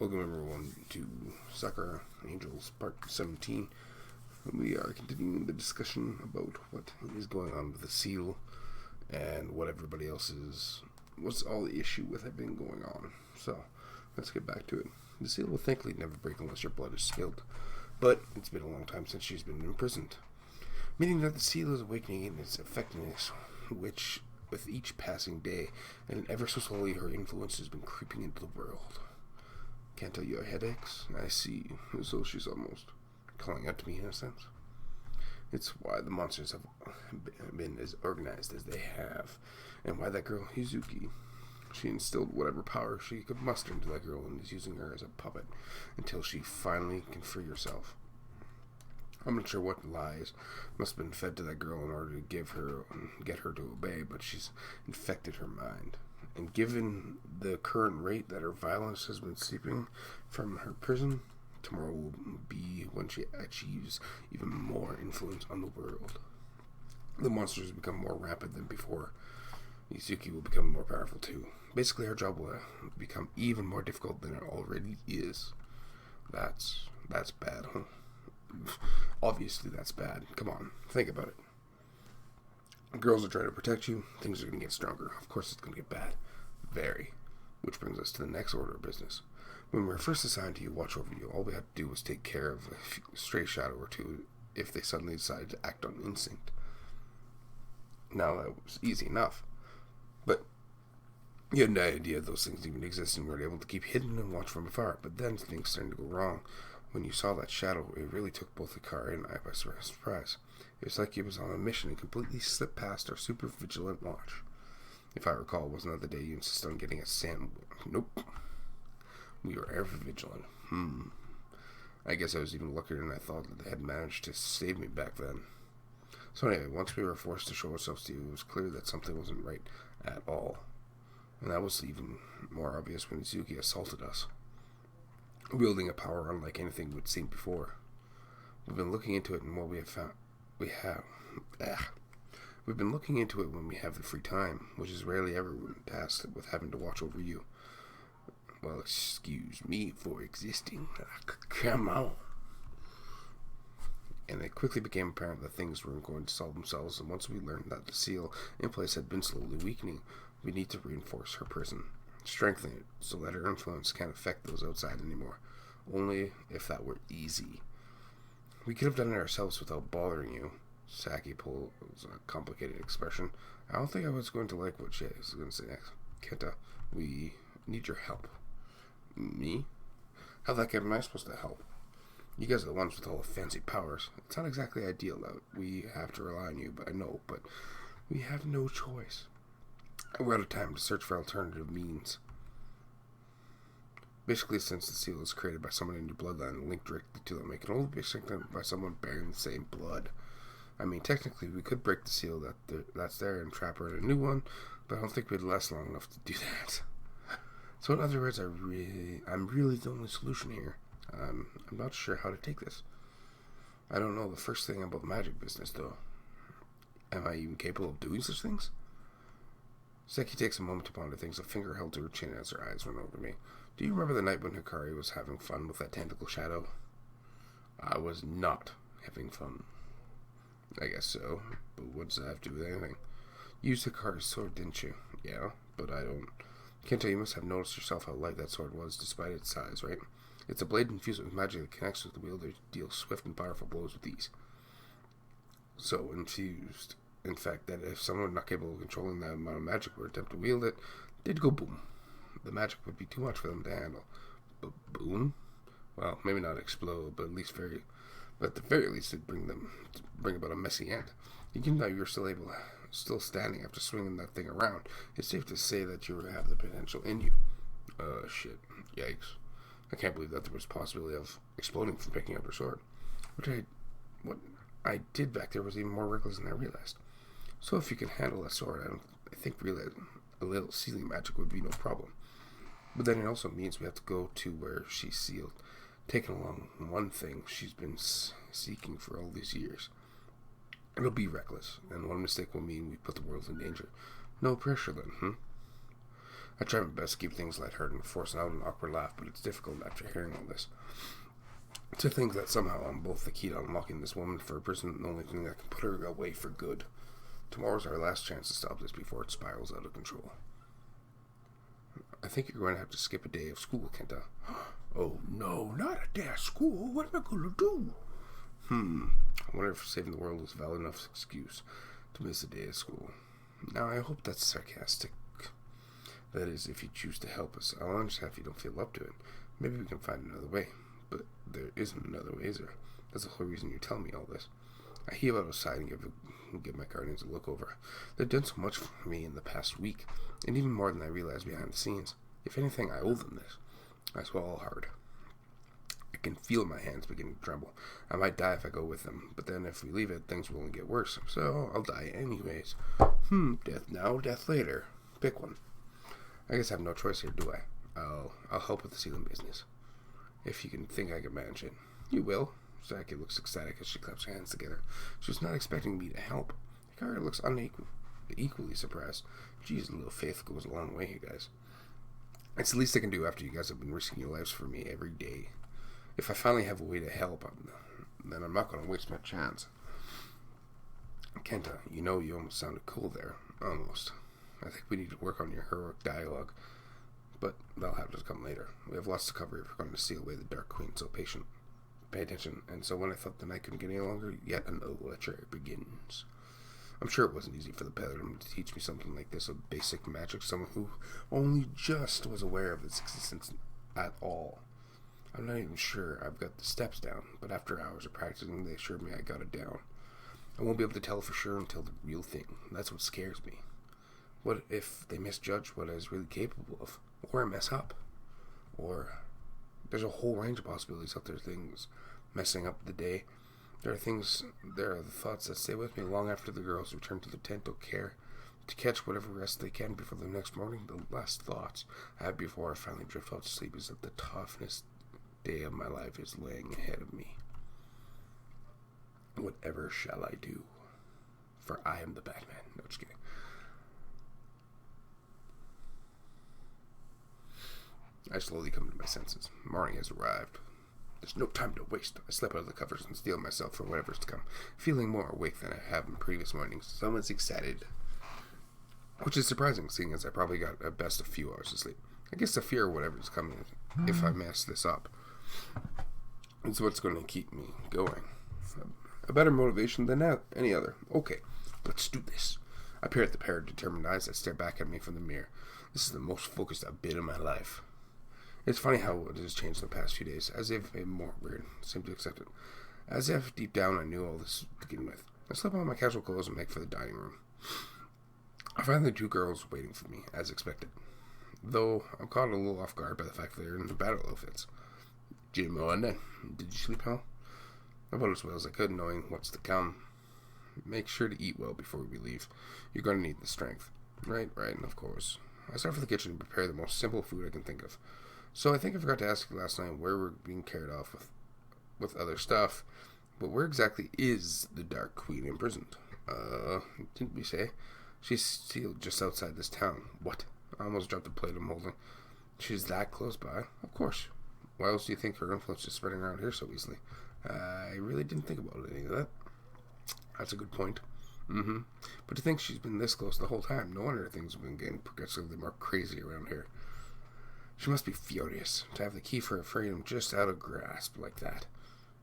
Welcome everyone to Sakura Angels Part 17. We are continuing the discussion about what is going on with the seal and what everybody else is, what's all the issue with it been going on. So, let's get back to it. The seal will thankfully never break unless your blood is spilled, but it's been a long time since she's been imprisoned, meaning that the seal is awakening in its effectiveness, which, with each passing day, and ever so slowly her influence has been creeping into the world. Kenta, your headaches? I see. So she's almost calling out to me in a sense. It's why the monsters have been as organized as they have, and why that girl, Hizuki, she instilled whatever power she could muster into that girl and is using her as a puppet until she finally can free herself. I'm not sure what lies must have been fed to that girl in order to get her to obey, but she's infected her mind. And given the current rate that her violence has been seeping from her prison, tomorrow will be when she achieves even more influence on the world. The monsters become more rapid than before. Izuki will become more powerful too. Basically, her job will become even more difficult than it already is. That's bad, huh? Obviously, that's bad. Come on, think about it. Girls are trying to protect you. Things are going to get stronger. Of course, it's going to get bad. Very. Which brings us to the next order of business. When we were first assigned to you, watch over you, all we had to do was take care of a stray shadow or two if they suddenly decided to act on instinct. Now, that was easy enough. But you had no idea those things even existed and were able to keep hidden and watch from afar. But then things started to go wrong. When you saw that shadow, it really took both Sakura and I by surprise. It was like he was on a mission and completely slipped past our super vigilant watch. If I recall, wasn't that the day you insisted on getting a sandwich? Nope. We were ever vigilant. I guess I was even luckier than I thought that they had managed to save me back then. So anyway, once we were forced to show ourselves to you, it was clear that something wasn't right at all. And that was even more obvious when Izuki assaulted us, wielding a power unlike anything we'd seen before. We've been looking into it, and what we've been looking into it when we have the free time, which is rarely ever tasked with having to watch over you. Well, excuse me for existing. Come on. And it quickly became apparent that things weren't going to solve themselves, and once we learned that the seal in place had been slowly weakening, we need to reinforce her prison, strengthen it, so that her influence can't affect those outside anymore. Only if that were easy. We could have done it ourselves without bothering you. Saki pulls a complicated expression. I don't think I was going to like what she was going to say next. Kenta, we need your help. Me? How the heck am I supposed to help? You guys are the ones with all the fancy powers. It's not exactly ideal that we have to rely on you, but I know, but we have no choice. We're out of time to search for alternative means. Basically, since the seal is created by someone in your bloodline and linked directly to them, it can only be strengthened by someone bearing the same blood. I mean, technically, we could break the seal that's there and trap her in a new one, but I don't think we'd last long enough to do that. So in other words, I'm really the only solution here. I'm not sure how to take this. I don't know the first thing about magic business, though. Am I even capable of doing such things? Seki takes a moment to ponder things, a finger held to her chin as her eyes went over me. Do you remember the night when Hikari was having fun with that tentacle shadow? I was not having fun. I guess so, but what does that have to do with anything? You used Hikari's sword, didn't you? Yeah, but I don't. Kenta, you must have noticed yourself how light that sword was, despite its size, right? It's a blade infused with magic that connects with the wielder to deal swift and powerful blows with ease. So infused, in fact, that if someone not capable of controlling that amount of magic were to attempt to wield it, they'd go boom. The magic would be too much for them to handle. But boom? Well, maybe not explode, but at the very least, it'd bring about a messy end. Even though you're still standing after swinging that thing around, it's safe to say that you have the potential in you. Shit. Yikes. I can't believe that there was a possibility of exploding from picking up her sword. What I did back there was even more reckless than I realized. So if you can handle that sword, I think really a little sealing magic would be no problem. But then it also means we have to go to where she's sealed, taking along one thing she's been seeking for all these years. It'll be reckless, and one mistake will mean we put the world in danger. No pressure then, I try my best to keep things lighthearted and forcing out an awkward laugh, but it's difficult after hearing all this. To think that somehow I'm both the key to unlocking this woman for a person, the only thing that can put her away for good. Tomorrow's our last chance to stop this before it spirals out of control. I think you're going to have to skip a day of school, Kenta. Oh no, not a day of school. What am I going to do? I wonder if saving the world is a valid enough excuse to miss a day of school. Now, I hope that's sarcastic. That is, if you choose to help us. I'll understand if you don't feel up to it. Maybe we can find another way. But there isn't another way, is there? That's the whole reason you're telling me all this. I heave out outside and give my guardians a look over. They've done so much for me in the past week, and even more than I realized behind the scenes. If anything, I owe them this. I swallow hard. I can feel my hands beginning to tremble. I might die if I go with them, but then if we leave it, things will only get worse. So I'll die anyways. Death now, death later. Pick one. I guess I have no choice here, do I? I'll help with the sealing business. If you can think I can manage it. You will. Saki looks ecstatic as she claps her hands together. She was not expecting me to help. Hikaru looks equally surprised. Geez, a little faith goes a long way, you guys. It's the least I can do after you guys have been risking your lives for me every day. If I finally have a way to help, then I'm not going to waste my chance. Kenta, you almost sounded cool there. Almost. I think we need to work on your heroic dialogue. But that'll have to come later. We have lots to cover if we're going to steal away the Dark Queen, so pay attention. And so when I thought the night couldn't get any longer, yet another lecture begins. I'm sure it wasn't easy for the Paladin to teach me something like this of basic magic, someone who only just was aware of its existence at all. I'm not even sure I've got the steps down, but after hours of practicing, they assured me I got it down. I won't be able to tell for sure until the real thing. That's what scares me. What if they misjudge what I was really capable of? Or I mess up? Or there's a whole range of possibilities out there, things messing up the day. There are the thoughts that stay with me long after the girls return to the tent or care to catch whatever rest they can before the next morning. The last thoughts I have before I finally drift off to sleep is that the toughest day of my life is laying ahead of me. Whatever shall I do? For I am the Batman. No, just kidding. I slowly come to my senses. Morning has arrived. There's no time to waste. I slip out of the covers and steel myself for whatever's to come, feeling more awake than I have in previous mornings. Someone's excited. Which is surprising, seeing as I probably got at best a few hours of sleep. I guess the fear of whatever's coming if I mess this up. It's what's going to keep me going. A better motivation than any other. Okay, let's do this. I peer at the pair of determined eyes that stare back at me from the mirror. This is the most focused I've been in my life. It's funny how it has changed in the past few days, as if made more weird, seem to accept it. As if deep down I knew all this to begin with. I slip on my casual clothes and make for the dining room. I find the two girls waiting for me, as expected. Though I'm caught a little off guard by the fact that they're in the battle outfits. Jim, did you sleep well? About as well as I could, knowing what's to come. Make sure to eat well before we leave. You're going to need the strength. Right, and of course. I start for the kitchen and prepare the most simple food I can think of. So I think I forgot to ask you last night where we're being carried off with other stuff. But where exactly is the Dark Queen imprisoned? Didn't we say? She's sealed just outside this town. What? I almost dropped the plate I'm holding. She's that close by? Of course. Why else do you think her influence is spreading around here so easily? I really didn't think about any of that. That's a good point. But to think she's been this close the whole time, no wonder things have been getting progressively more crazy around here. She must be furious to have the key for her freedom just out of grasp like that.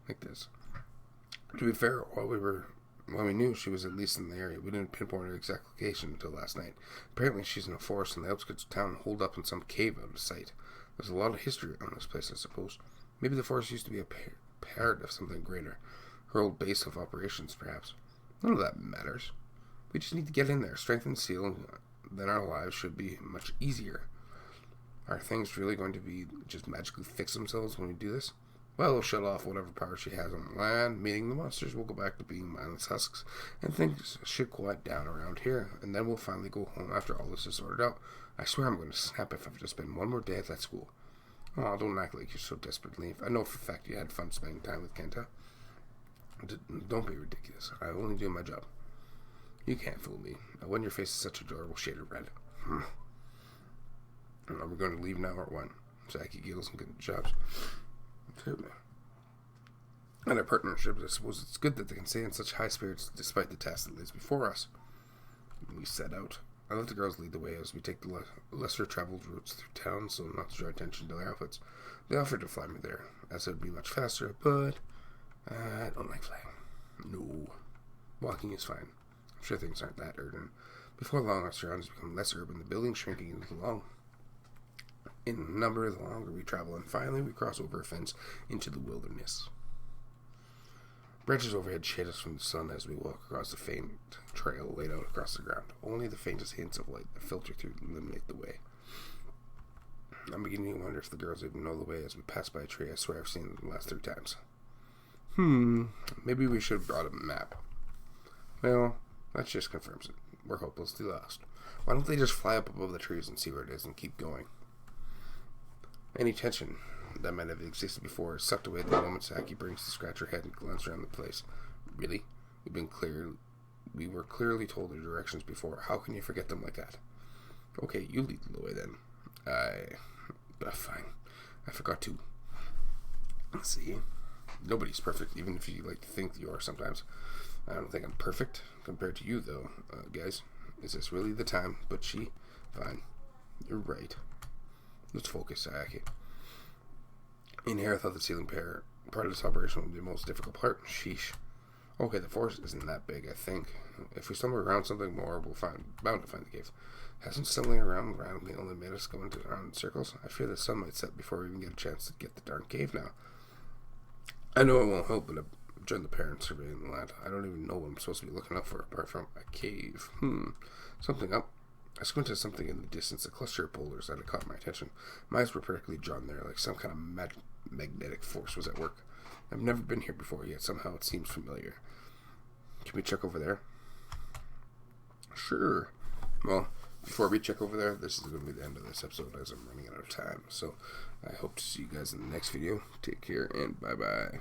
Like this. To be fair, while we knew she was at least in the area, we didn't pinpoint her exact location until last night. Apparently she's in a forest in the outskirts of town, holed up in some cave out of sight. There's a lot of history on this place, I suppose. Maybe the forest used to be a part of something greater. Her old base of operations, perhaps. None of that matters. We just need to get in there, strengthen the seal, then our lives should be much easier. Are things really going to be just magically fix themselves when we do this? Well, we'll shut off whatever power she has on the land, meaning the monsters will go back to being mindless husks, and things should quiet down around here, and then we'll finally go home after all this is sorted out. I swear I'm going to snap if I have to spend one more day at that school. Oh, don't act like you're so desperate to leave. I know for a fact you had fun spending time with Kenta. Don't be ridiculous. I only do my job. You can't fool me. When your face is such adorable shade of red. Are we going to leave now or when? Saki giggles and good jobs. Certainly. And our partnership, I suppose it's good that they can stay in such high spirits despite the task that lays before us. We set out. I let the girls lead the way as we take the lesser traveled routes through town so not to draw attention to their outfits. They offered to fly me there, as it would be much faster, but I don't like flying. No. Walking is fine. I'm sure things aren't that urgent. Before long, our surroundings become less urban, the buildings shrinking in number the longer we travel, and finally we cross over a fence into the wilderness. Branches overhead shade us from the sun as we walk across the faint trail laid out across the ground. Only the faintest hints of light that filter through illuminate the way. I'm beginning to wonder if the girls even know the way as we pass by a tree I swear I've seen it the last 3 times. Maybe we should have brought a map. Well, that just confirms it. We're hopelessly lost. Why don't they just fly up above the trees and see where it is and keep going? Any tension that might have existed before is sucked away the moment Saki brings to scratch her head and glance around the place. Really? We were clearly told the directions before. How can you forget them like that? Okay, you lead the way then. Fine. I forgot to. See? Nobody's perfect, even if you like to think you are sometimes. I don't think I'm perfect compared to you, though, guys. Is this really the time? But fine. You're right. Let's focus, Sayaki. In here, I thought the ceiling part of this operation would be the most difficult part. Sheesh. Okay, the forest isn't that big, I think. If we stumble around something more, bound to find the cave. Hasn't stumbling around randomly only made us go around in circles? I fear the sun might set before we even get a chance to get the darn cave now. I know it won't help, but I've joined the parents surveying the land. I don't even know what I'm supposed to be looking out for apart from a cave. Something up. I squinted at something in the distance, a cluster of boulders that had caught my attention. My eyes were particularly drawn there, like some kind of magnetic force was at work. I've never been here before, yet somehow it seems familiar. Can we check over there? Sure. Well, before we check over there, this is going to be the end of this episode as I'm running out of time. So I hope to see you guys in the next video. Take care and bye-bye.